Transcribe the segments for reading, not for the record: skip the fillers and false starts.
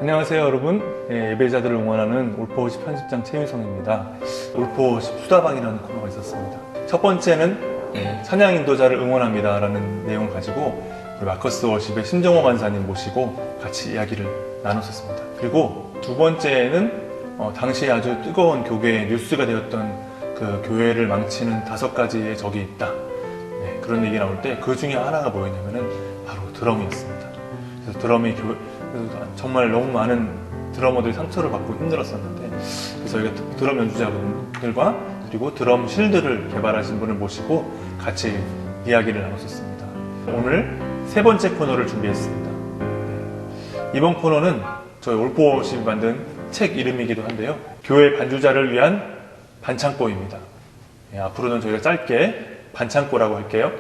안녕하세요 여러분. 예배자들을 응원하는 올포50 편집장 최유성입니다. 올포50 수다방이라는 코너가 있었습니다. 첫 번째는 찬양 인도자를 응원합니다 라는 내용을 가지고 우리 마커스 워십의 신정호 간사님 모시고 같이 이야기를 나눴었습니다. 그리고 두 번째는 당시 아주 뜨거운 교회의 뉴스가 되었던 그 교회를 망치는 5가지의 적이 있다. 그런 얘기 나올 때 그 중에 하나가 뭐였냐면은 바로 드럼이었습니다. 그래서 드럼이 정말 너무 많은 드러머들이 상처를 받고 힘들었었는데, 그래서 저희가 드럼 연주자분들과 그리고 드럼 실드를 개발하신 분을 모시고 같이 이야기를 나눴었습니다. 오늘 세 번째 코너를 준비했습니다. 이번 코너는 저희 올포50이 만든 책 이름이기도 한데요. 교회 반주자를 위한 반창고입니다. 앞으로는 저희가 짧게 반창고라고 할게요.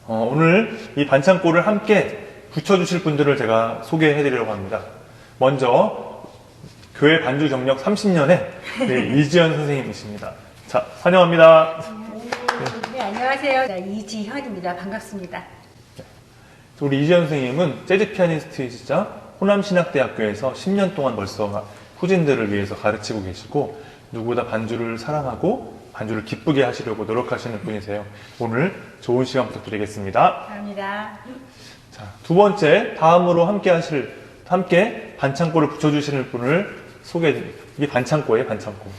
오늘 이 반창고를 함께 붙여주실 분들을 제가 소개해드리려고 합니다. 먼저 교회 반주 경력 30년의 이지연 선생님이십니다. 자, 환영합니다. 네, 안녕하세요. 네, 이지현입니다. 반갑습니다. 우리 이지연 선생님은 재즈 피아니스트이시자 호남신학대학교에서 10년 동안 벌써 후진들을 위해서 가르치고 계시고, 누구보다 반주를 사랑하고 반주를 기쁘게 하시려고 노력하시는 분이세요. 오늘 좋은 시간 부탁드리겠습니다. 감사합니다. 자, 두 번째, 다음으로 함께 반창고를 붙여주시는 분을 소개해드립니다. 이게 반창고예요, 반창고.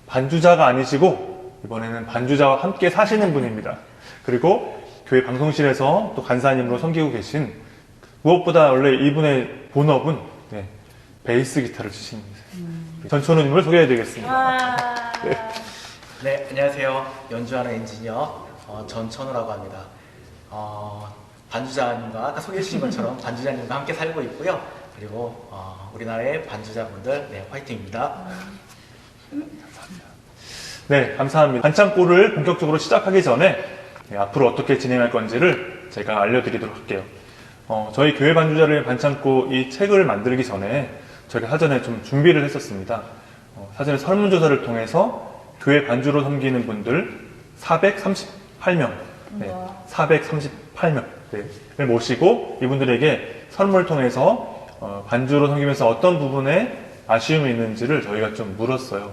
반주자가 아니시고, 이번에는 반주자와 함께 사시는 분입니다. 그리고 교회 방송실에서 또 간사님으로 섬기고 계신, 무엇보다 원래 이분의 본업은 베이스 기타를 치시는 전천우님을 소개해드리겠습니다. 네, 안녕하세요. 연주하는 엔지니어 전천우라고 합니다. 반주자님과 아까 소개해주신 것처럼 반주자님과 함께 살고 있고요. 그리고 우리나라의 반주자분들 화이팅입니다. 네, 감사합니다. 반창고를 본격적으로 시작하기 전에 앞으로 어떻게 진행할 건지를 제가 알려드리도록 할게요. 저희 교회 반주자를 반창고 이 책을 만들기 전에 저희가 사전에 좀 준비를 했었습니다. 사전에 설문조사를 통해서 교회 반주로 섬기는 분들 438명, 438명을 모시고 이분들에게 설문을 통해서 반주로 섬기면서 어떤 부분에 아쉬움이 있는지를 저희가 좀 물었어요.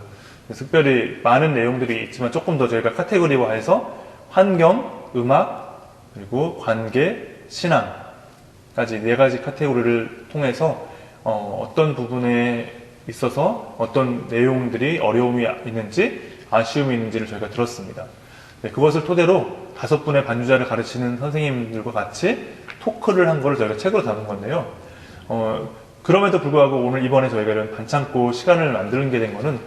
특별히 많은 내용들이 있지만 조금 더 저희가 카테고리화해서 환경, 음악, 그리고 관계, 신앙까지 4가지 카테고리를 통해서 어떤 부분에 있어서 어떤 내용들이 어려움이 있는지 아쉬움이 있는지를 저희가 들었습니다. 그것을 토대로 5분의 반주자를 가르치는 선생님들과 같이 토크를 한 거를 저희가 책으로 담은 건데요. 그럼에도 불구하고 오늘 이번에 저희가 이런 반창고 시간을 만들게 된 거는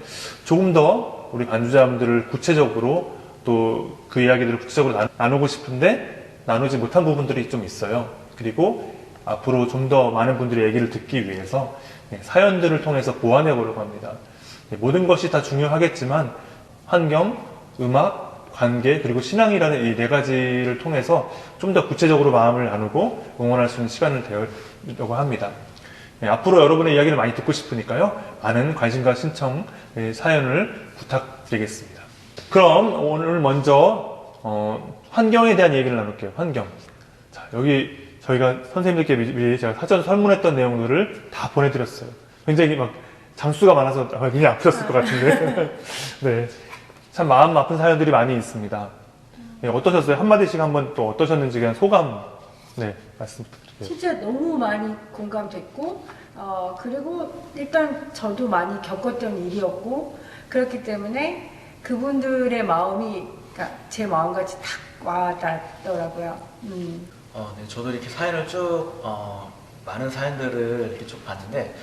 조금 더 우리 반주자분들을 구체적으로 또 그 이야기들을 구체적으로 나누고 싶은데 나누지 못한 부분들이 좀 있어요. 그리고 앞으로 좀 더 많은 분들의 얘기를 듣기 위해서 사연들을 통해서 보완해 보려고 합니다. 모든 것이 다 중요하겠지만 환경, 음악, 관계, 그리고 신앙이라는 이 4가지를 통해서 좀 더 구체적으로 마음을 나누고 응원할 수 있는 시간을 되려고 합니다. 앞으로 여러분의 이야기를 많이 듣고 싶으니까요. 많은 관심과 신청, 사연을 부탁드리겠습니다. 그럼 오늘 먼저 환경에 대한 얘기를 나눌게요. 환경. 자, 여기 저희가 선생님들께 미리 제가 사전 설문했던 내용들을 다 보내드렸어요. 굉장히 막 장수가 많아서 굉장히 아프셨을 것 같은데. 네. 참 마음 아픈 사연들이 많이 있습니다. 어떠셨어요? 한마디씩 한번 또 어떠셨는지 그냥 소감, 말씀 부탁드릴게요. 진짜 너무 많이 공감됐고, 그리고 일단 저도 많이 겪었던 일이었고, 그렇기 때문에 그분들의 마음이 그러니까 제 마음같이 탁 와닿더라고요. 네, 저도 이렇게 사연을 쭉 많은 사연들을 이렇게 쭉 봤는데,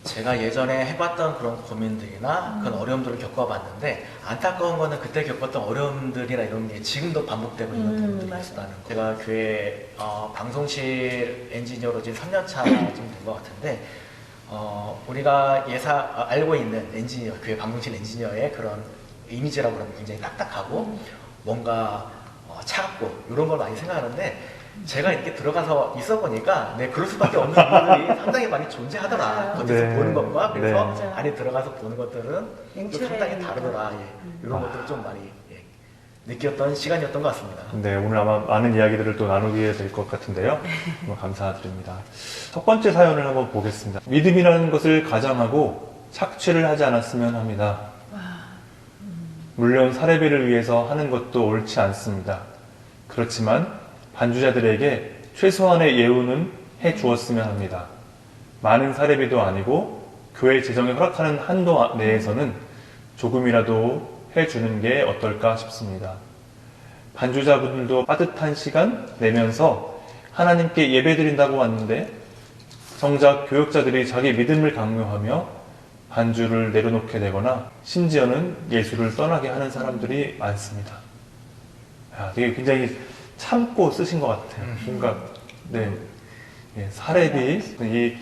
제가 예전에 해봤던 그런 고민들이나 그런 어려움들을 겪어봤는데, 안타까운 거는 그때 겪었던 어려움들이나 이런 게 지금도 반복되고 있는 부분들이 있었다는 거. 제가 교회 방송실 엔지니어로 지금 3년차 좀 된 것 같은데, 우리가 알고 있는 엔지니어, 교회 방송실 엔지니어의 그런 이미지라고 하면 굉장히 딱딱하고 뭔가 차갑고 이런 걸 많이 생각하는데, 제가 이렇게 들어가서 있어 보니까 그럴 수밖에 없는 부분들이 상당히 많이 존재하더라. 겉에서 보는 것과 그래서 안에 들어가서 보는 것들은 또 상당히 다르더라. 이런 것들을 좀 많이 느꼈던 시간이었던 것 같습니다. 네, 오늘 아마 많은 이야기들을 또 나누게 될 것 같은데요. 정말 감사드립니다. 첫 번째 사연을 한번 보겠습니다. 믿음이라는 것을 가장하고 착취를 하지 않았으면 합니다. 물론 사례비를 위해서 하는 것도 옳지 않습니다. 그렇지만 반주자들에게 최소한의 예우는 해 주었으면 합니다. 많은 사례비도 아니고 교회 재정에 허락하는 한도 내에서는 조금이라도 해주는 게 어떨까 싶습니다. 반주자분들도 빠듯한 시간 내면서 하나님께 예배드린다고 왔는데 정작 교역자들이 자기 믿음을 강요하며 반주를 내려놓게 되거나 심지어는 예수를 떠나게 하는 사람들이 많습니다. 되게 굉장히 참고 쓰신 것 같아요. 뭔가 네, 사례비 이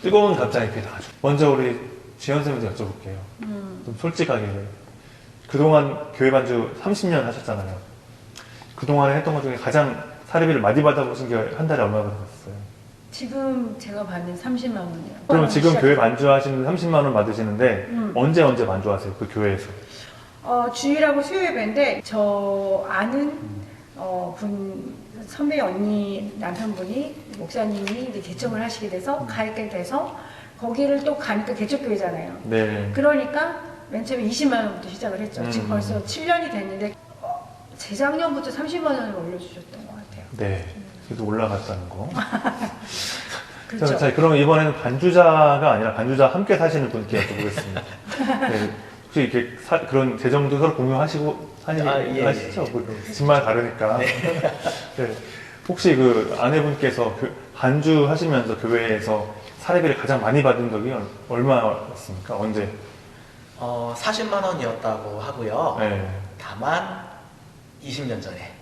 뜨거운 답장이 이렇게 나죠. 먼저 우리 지현 쌤한테 여쭤볼게요. 좀 솔직하게 그동안 교회 반주 30년 하셨잖아요. 그동안에 했던 것 중에 가장 사례비를 많이 받아보신 게 한 달에 얼마 받으셨어요? 지금 제가 받는 30만 원이요. 그럼 지금 교회 반주하시는 30만 원 받으시는데 언제 반주하세요? 그 교회에서? 주일하고 수요 예배인데 저 아는 분 선배 언니 남편분이 목사님이 이제 개척을 하시게 돼서 가게 돼서 거기를 또 가니까 개척교회잖아요. 네. 그러니까 맨 처음에 20만 원부터 시작을 했죠. 지금 벌써 7년이 됐는데 재작년부터 30만 원을 올려주셨던 것 같아요. 네. 그래도 올라갔다는 거. 그렇죠. 자, 그러면 이번에는 반주자가 아니라 반주자 함께 사시는 분께 여쭤보겠습니다. 네. 혹시 이렇게 그런 재정도 서로 공유하시고 하시죠? 집마다 다르니까. 네. 혹시 그 아내분께서 반주 하시면서 교회에서 사례비를 가장 많이 받은 적이 얼마였습니까? 언제? 40만 원이었다고 하고요. 네. 다만 20년 전에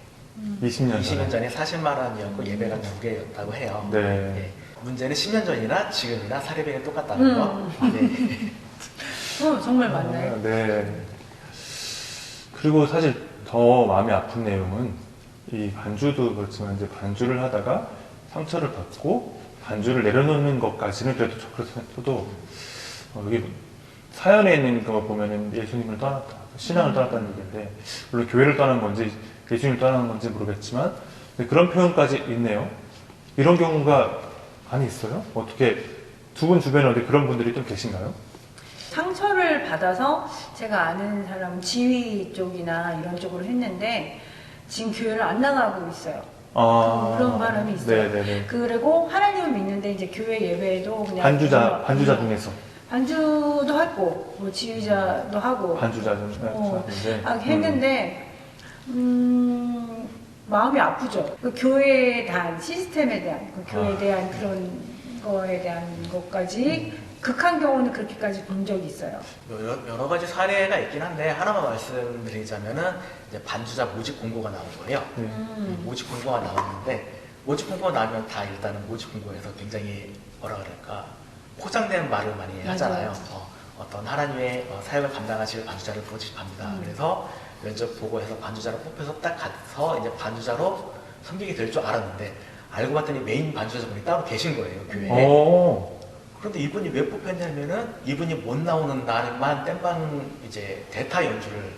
20년 전에 40만 원이었고 예배가 2개였다고 해요. 네. 네. 문제는 10년 전이나 지금이나 사례비가 똑같다는 거. 네. 정말 맞나요? 네. 그리고 사실 더 마음이 아픈 내용은 이 반주도 그렇지만 이제 반주를 하다가 상처를 받고 반주를 내려놓는 것까지는 그래도 그렇도 여기 사연에 있는 거 보면은 예수님을 떠났다, 신앙을 떠났다는 얘기인데 물론 교회를 떠난 건지 예수님을 떠나는 건지 모르겠지만 그런 표현까지 있네요. 이런 경우가 많이 있어요? 어떻게 두 분 주변에 어디 그런 분들이 좀 계신가요? 상처를 받아서 제가 아는 사람은 지휘 쪽이나 이런 쪽으로 했는데 지금 교회를 안 나가고 있어요. 그런 바람이 있어요. 네네네. 그리고 하나님을 믿는데 이제 교회 예배도 그냥 반주자 중에서 반주도 하고 뭐 지휘자도 하고 반주자 중 했는데 마음이 아프죠. 그 교회에 대한 시스템에 대한 그 교회에 대한 그런 거에 대한 것까지 극한 경우는 그렇게까지 본 적이 있어요. 여러 가지 사례가 있긴 한데 하나만 말씀드리자면은 이제 반주자 모집 공고가 나온 거예요. 모집 공고가 나왔는데 모집 공고가 나면 다 일단은 모집 공고에서 굉장히 뭐라 그럴까 포장된 말을 많이 하잖아요. 어떤 하나님의 사역을 감당하실 반주자를 모집합니다. 그래서 면접 보고해서 반주자로 뽑혀서 딱 가서 이제 반주자로 섬기게 될 줄 알았는데 알고 봤더니 메인 반주자분이 따로 계신 거예요, 교회에. 그런데 이분이 왜 뽑혔냐면은 이분이 못 나오는 날만 땜방 이제 대타 연주를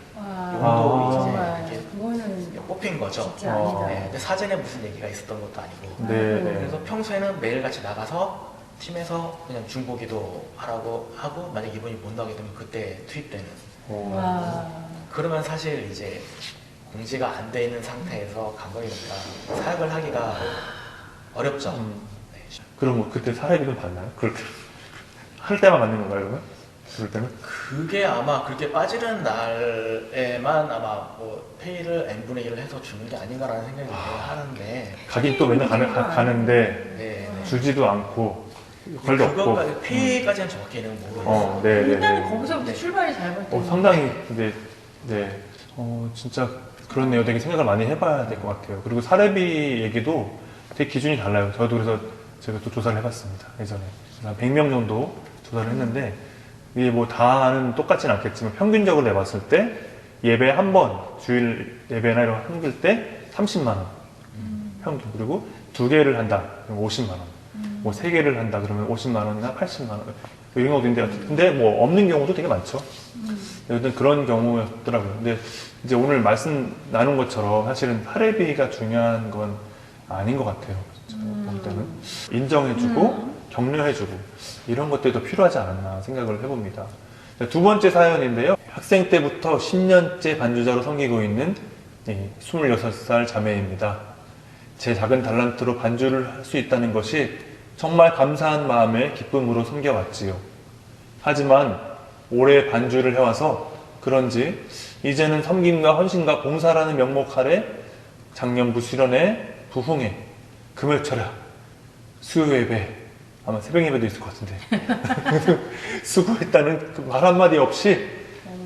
용도 이제 이렇게 뽑힌 거죠. 진짜 아니다. 네, 근데 사전에 무슨 얘기가 있었던 것도 아니고. 네. 그래서 평소에는 매일같이 나가서 팀에서 그냥 중보기도 하라고 하고 만약 이분이 못 나오게 되면 그때 투입되는. 그러면 사실 이제 공지가 안 돼 있는 상태에서 감독이니까 사역을 하기가 어렵죠. 네. 그럼 뭐 그때 사례비는 받나요? 그럴 때 할 때만 받는 건가요, 그러면? 그럴 때는? 그게 아마 그렇게 빠지는 날에만 아마 뭐 페이를 n분의 1을 해서 주는 게 아닌가라는 생각이 하는데 가긴 또 맨날 가는데 네. 주지도 않고 별도 없고 그거까지 페이까지는 정확히는 모르겠어요. 일단은 거기서부터 출발이 잘못된 상당히 근데 진짜 그렇네요. 되게 생각을 많이 해봐야 될 것 같아요. 그리고 사례비 얘기도 되게 기준이 달라요. 저도 그래서 제가 또 조사를 해봤습니다. 예전에 한 100명 정도 조사를 했는데 이게 뭐 다는 똑같진 않겠지만 평균적으로 내봤을 때 예배 한 번, 주일 예배나 이런 거 섬길 때 30만 원 평균. 그리고 2개를 한다 그러면 50만 원. 뭐 3개를 한다 그러면 50만 원이나 80만 원. 이런 것도 있는데 근데 뭐 없는 경우도 되게 많죠. 그런 경우였더라고요. 근데 이제 오늘 말씀 나눈 것처럼 사실은 사례비가 중요한 건 아닌 것 같아요. 제가 볼 때는 인정해주고 격려해주고 이런 것들도 필요하지 않았나 생각을 해봅니다. 두 번째 사연인데요. 학생 때부터 10년째 반주자로 섬기고 있는 26살 자매입니다. 제 작은 달란트로 반주를 할 수 있다는 것이 정말 감사한 마음에 기쁨으로 섬겨왔지요. 하지만 오래 반주를 해와서 그런지 이제는 섬김과 헌신과 봉사라는 명목 아래 작년부 수련회, 부흥회, 금요철야, 수요예배, 아마 새벽 예배도 있을 것 같은데 수고했다는 그 말 한마디 없이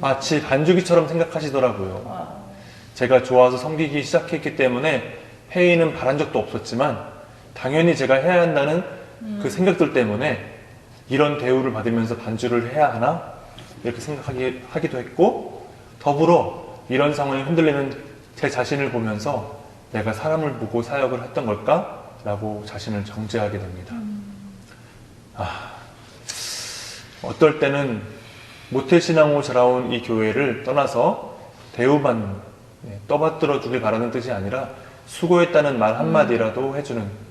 마치 반주기처럼 생각하시더라고요. 제가 좋아서 섬기기 시작했기 때문에 회의는 바란 적도 없었지만 당연히 제가 해야 한다는 그 생각들 때문에 이런 대우를 받으면서 반주를 해야 하나? 이렇게 생각하기도 했고, 더불어 이런 상황에 흔들리는 제 자신을 보면서 내가 사람을 보고 사역을 했던 걸까? 라고 자신을 정죄하게 됩니다. 어떨 때는 모태신앙으로 자라온 이 교회를 떠나서 대우만 떠받들어 주길 바라는 뜻이 아니라 수고했다는 말 한마디라도 해주는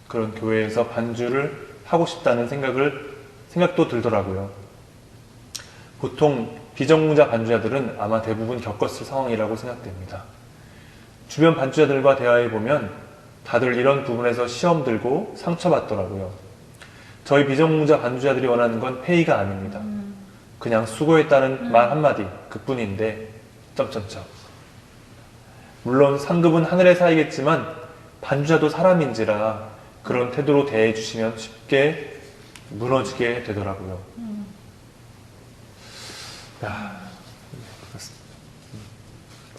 그런 교회에서 반주를 하고 싶다는 생각도 들더라고요. 보통 비전공자 반주자들은 아마 대부분 겪었을 상황이라고 생각됩니다. 주변 반주자들과 대화해보면 다들 이런 부분에서 시험 들고 상처받더라고요. 저희 비전공자 반주자들이 원하는 건 페이가 아닙니다. 그냥 수고했다는 말 한마디 그뿐인데 점점점. 물론 상급은 하늘에 사이겠지만 반주자도 사람인지라 그런 태도로 대해주시면 쉽게 무너지게 되더라고요.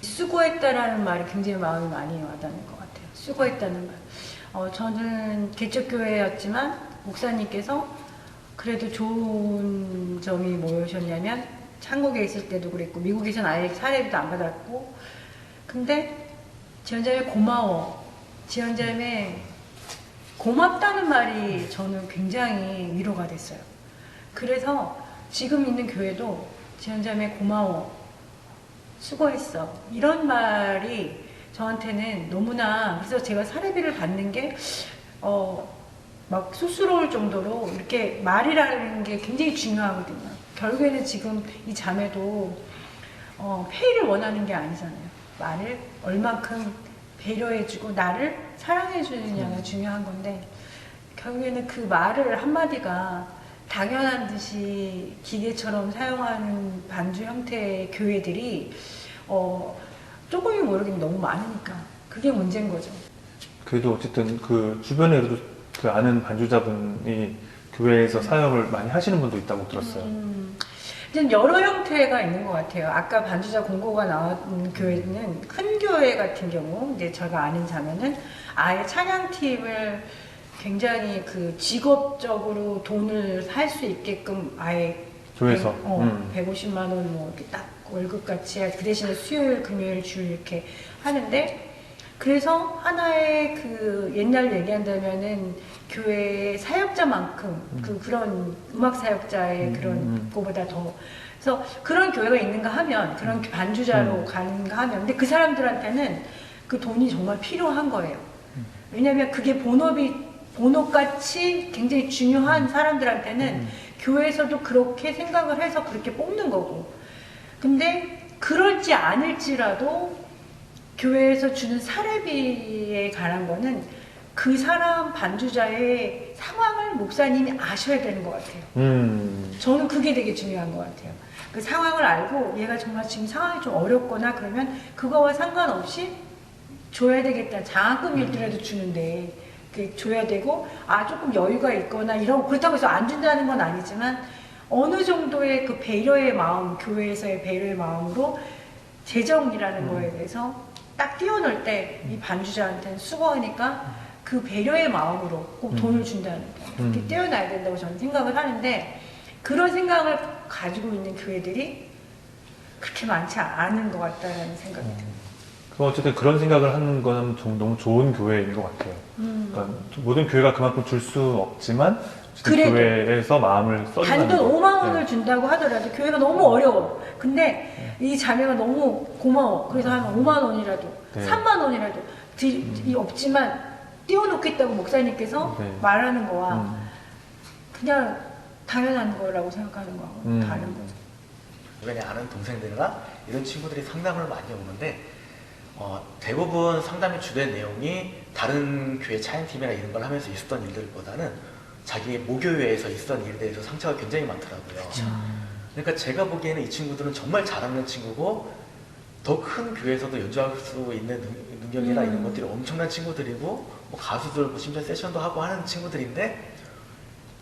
수고했다라는 말이 굉장히 마음이 많이 와닿는 것 같아요. 수고했다는 말. 저는 개척교회였지만 목사님께서 그래도 좋은 점이 뭐였냐면 한국에 있을 때도 그랬고 미국에서는 아예 사례도 안 받았고 근데 지원자매 고마워. 지원자매 고맙다는 말이 저는 굉장히 위로가 됐어요. 그래서 지금 있는 교회도 지원자매 고마워. 수고했어. 이런 말이 저한테는 너무나 그래서 제가 사례비를 받는 게 막 쑥스러울 정도로 이렇게 말이라는 게 굉장히 중요하거든요. 결국에는 지금 이 자매도 페이를 원하는 게 아니잖아요. 말을 얼만큼 배려해주고 나를 사랑해주느냐가 중요한 건데 결국에는 그 말을 한마디가 당연한 듯이 기계처럼 사용하는 반주 형태의 교회들이 조금이 모르긴 너무 많으니까 그게 문제인 거죠. 그래도 어쨌든 그 주변에도 그 아는 반주자분이 교회에서 사역을 많이 하시는 분도 있다고 들었어요. 이제 여러 형태가 있는 것 같아요. 아까 반주자 공고가 나온 교회는 큰 교회 같은 경우 이제 제가 아는 자매는 아예 찬양팀을 굉장히 그 직업적으로 돈을 할 수 있게끔 아예 교회에서 150만 원 뭐 이렇게 딱 월급 같이 그 대신에 수요일, 금요일, 주일 이렇게 하는데 그래서 하나의 그 옛날 얘기한다면은 교회의 사역자만큼 그런 음악 사역자의 그런 것보다 더 그래서 그런 교회가 있는가 하면 그런 반주자로 가는가 하면 근데 그 사람들한테는 그 돈이 정말 필요한 거예요. 왜냐하면 그게 본업같이 굉장히 중요한 사람들한테는 교회에서도 그렇게 생각을 해서 그렇게 뽑는 거고 근데 그럴지 않을지라도 교회에서 주는 사례비에 관한 거는 그 사람 반주자의 상황을 목사님이 아셔야 되는 것 같아요. 저는 그게 되게 중요한 것 같아요. 그 상황을 알고 얘가 정말 지금 상황이 좀 어렵거나 그러면 그거와 상관없이 줘야 되겠다. 장학금일더라도 주는데 줘야 되고 조금 여유가 있거나 이런 그렇다고 해서 안 준다는 건 아니지만 어느 정도의 그 배려의 마음 교회에서의 배려의 마음으로 재정이라는 거에 대해서 딱 띄워놓을 때 이 반주자한테는 수고하니까 그 배려의 마음으로 꼭 돈을 준다는 거 그렇게 띄워놔야 된다고 저는 생각을 하는데 그런 생각을 가지고 있는 교회들이 그렇게 많지 않은 것 같다는 생각이 듭니다. 어쨌든 그런 생각을 하는 건 너무 좋은 교회인 것 같아요. 그러니까 모든 교회가 그만큼 줄 수 없지만 그래도 교회에서 마음을 써준다는 단돈 거. 5만 원을 준다고 하더라도 교회가 너무 어려워. 근데 이 자매가 너무 고마워. 그래서 한 5만 원이라도, 네. 3만 원이라도 없지만 띄워놓겠다고 목사님께서 네. 말하는 거와 그냥 당연한 거라고 생각하는 거하고 다른 거. 주변에 아는 동생들이나 이런 친구들이 상담을 많이 오는데 대부분 상담의 주된 내용이 다른 교회 차인팀이나 이런 걸 하면서 있었던 일들보다는 자기 모교회에서 있었던 일에 대해서 상처가 굉장히 많더라고요. 그러니까 제가 보기에는 이 친구들은 정말 잘하는 친구고 더 큰 교회에서도 연주할 수 있는 능력이나 이런 것들이 엄청난 친구들이고 뭐 가수들 뭐 심지어 세션도 하고 하는 친구들인데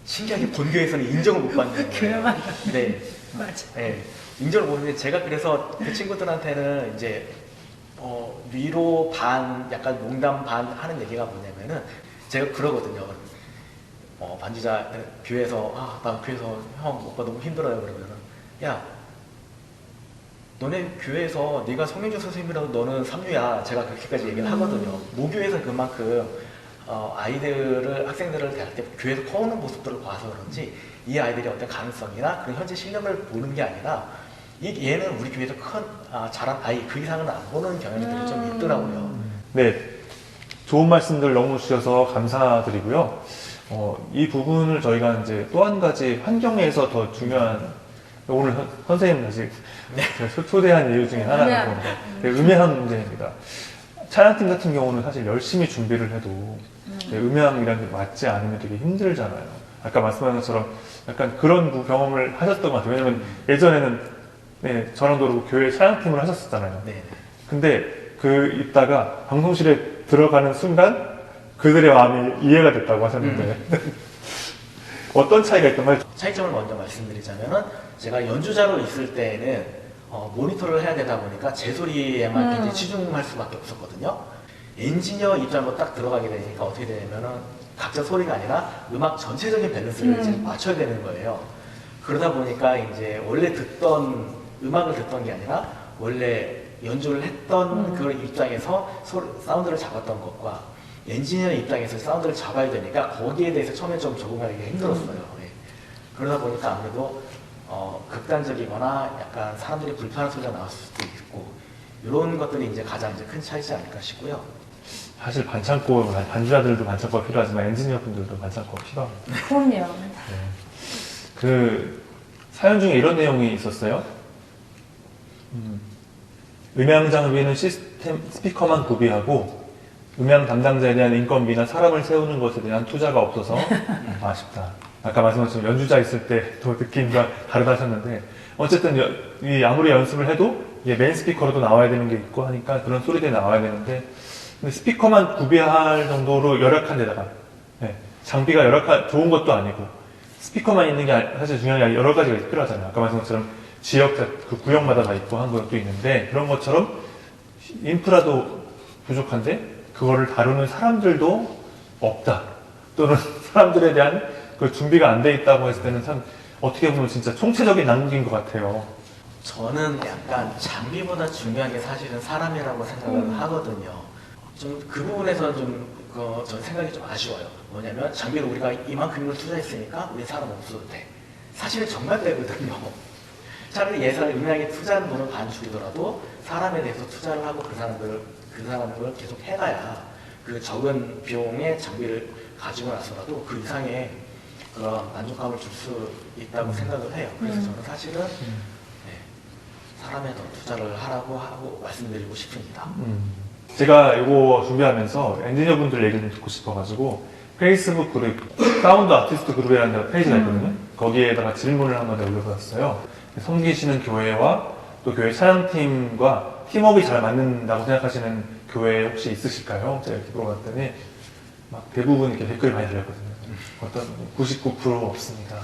신기하게 본교에서는 인정을 못 받는 거예요. 교회만. 네. 맞아. 네. 인정을 못 받는데 제가 그래서 그 친구들한테는 이제 위로 반, 약간 농담 반 하는 얘기가 뭐냐면은 제가 그러거든요. 반지자 교회에서 나 교회에서 형 오빠 너무 힘들어요 그러면은 야 너네 교회에서 네가 송민주 선생님이라도 너는 삼류야. 제가 그렇게까지 얘기를 하거든요. 모교에서 그만큼 학생들을 대할 때 교회에서 커오는 모습들을 봐서 그런지 이 아이들이 어떤 가능성이나 그런 현재 실력을 보는 게 아니라 얘는 우리 교회에서 잘한 아이 그 이상은 안 보는 경향들이 좀 있더라고요. 네, 좋은 말씀들 너무 주셔서 감사드리고요. 이 부분을 저희가 이제 또 한 가지 환경에서 더 중요한 오늘 선생님 다시 제가 초대한 이유 중에 하나가 음향 문제입니다. 찬양팀 같은 경우는 사실 열심히 준비를 해도 음향이라는 게 맞지 않으면 되게 힘들잖아요. 아까 말씀하신 것처럼 약간 그런 경험을 하셨던 것 같아요. 왜냐면 예전에는 저랑도 그렇고 교회 찬양팀을 하셨었잖아요. 네. 근데 이따가 방송실에 들어가는 순간 그들의 마음이 이해가 됐다고 하셨는데 어떤 차이가 있던가요? 차이점을 먼저 말씀드리자면은 제가 연주자로 있을 때에는 모니터를 해야 되다 보니까 제 소리에만 굉장히 치중할 수밖에 없었거든요. 엔지니어 입장으로 딱 들어가게 되니까 어떻게 되냐면은 각자 소리가 아니라 음악 전체적인 밸런스를 이제 맞춰야 되는 거예요. 그러다 보니까 이제 원래 음악을 듣던 게 아니라 원래 연주를 했던 그 입장에서 사운드를 잡았던 것과 엔지니어 입장에서 사운드를 잡아야 되니까 거기에 대해서 처음에 좀 적응하기 힘들었어요. 예. 그러다 보니까 아무래도 극단적이거나 약간 사람들이 불편한 소리가 나올 수도 있고 이런 것들이 이제 가장 이제 큰 차이지 않을까 싶고요. 사실 반주자들도 반창고가 필요하지만 엔지니어 분들도 반창고가 필요합니다. 그럼요. 그 사연 중에 이런 내용이 있었어요. 음향 장비는 시스템 스피커만 구비하고 음향 담당자에 대한 인건비나 사람을 세우는 것에 대한 투자가 없어서 아쉽다. 아까 말씀하신 연주자 있을 때 더 느낌과 다르다 하셨는데 어쨌든 아무리 연습을 해도 이게 메인 스피커로도 나와야 되는 게 있고 하니까 그런 소리들이 나와야 되는데 근데 스피커만 구비할 정도로 열악한 데다가 장비가 좋은 것도 아니고 스피커만 있는 게 사실 중요한 게 아니라 여러 가지가 필요하잖아요. 아까 말씀한 것처럼 그 구역마다 다 있고 한 것도 있는데 그런 것처럼 인프라도 부족한데 그거를 다루는 사람들도 없다. 또는 사람들에 대한 그 준비가 안 돼 있다고 했을 때는 참 어떻게 보면 진짜 총체적인 난국인 것 같아요. 저는 약간 장비보다 중요한 게 사실은 사람이라고 생각을 하거든요. 좀 그 부분에서 전 생각이 좀 아쉬워요. 뭐냐면 장비를 우리가 이만큼을 투자했으니까 우리 사람 없어도 돼. 사실은 정말 되거든요. 차라리 음향에 투자하는 돈을 반 주더라도 사람에 대해서 투자를 하고 그 사람을 계속 해가야 그 적은 비용의 장비를 가지고 나서라도 그 이상의 그런 만족감을 줄 수 있다고 생각을 해요. 그래서 저는 사실은 사람에 더 투자를 하라고 하고 말씀드리고 싶습니다. 제가 이거 준비하면서 엔지니어 분들 얘기를 좀 듣고 싶어가지고 페이스북 그룹 사운드 아티스트 그룹이라는 페이지가 있거든요. 거기에다가 질문을 한번 올려봤어요. 섬기시는 교회와 또 교회 찬양팀과 팀워크가 잘 맞는다고 생각하시는 교회 혹시 있으실까요? 제가 이렇게 물어봤더니 막 대부분 이렇게 댓글이 많이 달렸거든요. 어떤 99% 없습니다.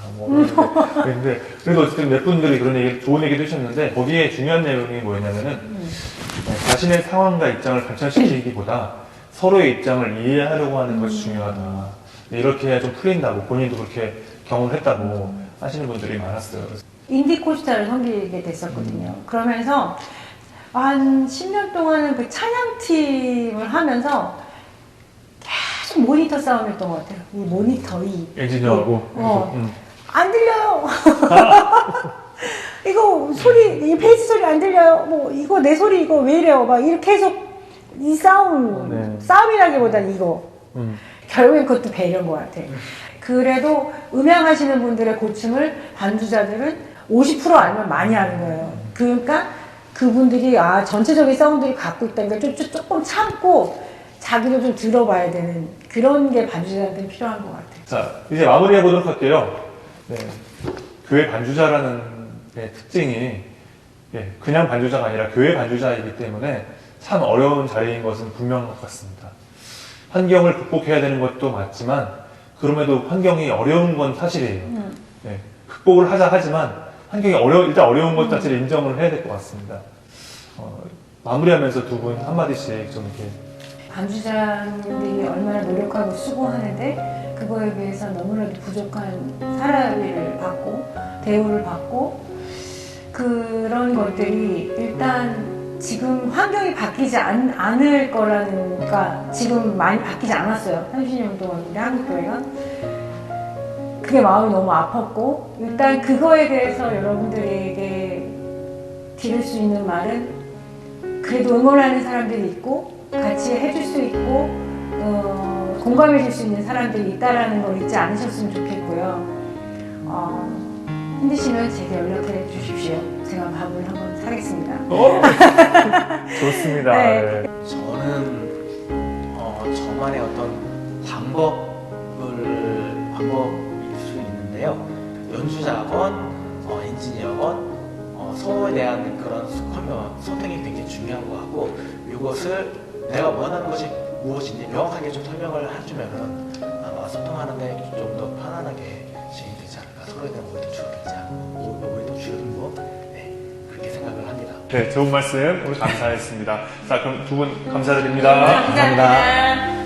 그런데 그래도 어쨌든 몇 분들이 좋은 얘기도 해주셨는데 거기에 중요한 내용이 뭐였냐면은 자신의 상황과 입장을 관철시키기보다 서로의 입장을 이해하려고 하는 것이 중요하다. 이렇게 해야 좀 풀린다고 본인도 그렇게 경험을 했다고 하시는 분들이 많았어요. 인디코스타를 섬기게 됐었거든요. 그러면서 한 10년 동안은 그 찬양팀을 하면서 계속 모니터 싸움이었던 것 같아요. 이 모니터이. 엔지니어하고. 어. 안 들려요. 이거 소리, 이 페이지 소리 안 들려요. 뭐, 이거 내 소리 이거 왜 이래요. 막 이렇게 계속 이 싸움, 네. 싸움이라기보단 이거. 음. 결국엔 그것도 배려인 것 같아. 그래도 음향하시는 분들의 고충을 반주자들은 50% 아니면 많이 하는 거예요. 그러니까 그분들이 전체적인 사운드를 갖고 있다니까 조금 참고 자기도 좀 들어봐야 되는 그런 게 반주자한테는 필요한 것 같아요. 자, 이제 마무리해 보도록 할게요. 네. 교회 반주자라는 특징이 그냥 반주자가 아니라 교회 반주자이기 때문에 참 어려운 자리인 것은 분명한 것 같습니다. 환경을 극복해야 되는 것도 맞지만 그럼에도 환경이 어려운 건 사실이에요. 네. 극복을 하자 하지만 환경이 일단 어려운 것 자체를 인정을 해야 될 것 같습니다. 마무리하면서 두 분 한마디씩 좀 이렇게. 반주자님들이 얼마나 노력하고 수고하는데 그거에 비해서 너무나도 부족한 사랑을 받고 대우를 받고 그런 것들이 일단 지금 환경이 바뀌지 않을 거라는, 그러니까 지금 많이 바뀌지 않았어요. 30년 동안 우리 한국교회가. 그게 마음이 너무 아팠고, 일단 그거에 대해서 여러분들에게 드릴 수 있는 말은 그래도 응원하는 사람들이 있고, 같이 해줄 수 있고, 공감해줄 수 있는 사람들이 있다라는 걸 잊지 않으셨으면 좋겠고요. 힘드시면 제게 연락해 주십시오. 제가 밥을 한번 사겠습니다. 좋습니다. 네. 네. 저는 저만의 어떤 방법일 수 있는데요. 연주자건 엔지니어건 서로에 대한 그런 소통이 굉장히 중요한 것 같고, 이것을 내가 원하는 것이 무엇인지 명확하게 좀 설명을 해주면은 아마 소통하는데 좀 더 편안하게 진행이 되지 않을까. 서로에 대한 오해도 줄어들지 않고 오해도 줄어들고, 그렇게 생각을 합니다. 네, 좋은 말씀 오늘 감사했습니다. 자, 그럼 두 분 감사드립니다. 감사합니다.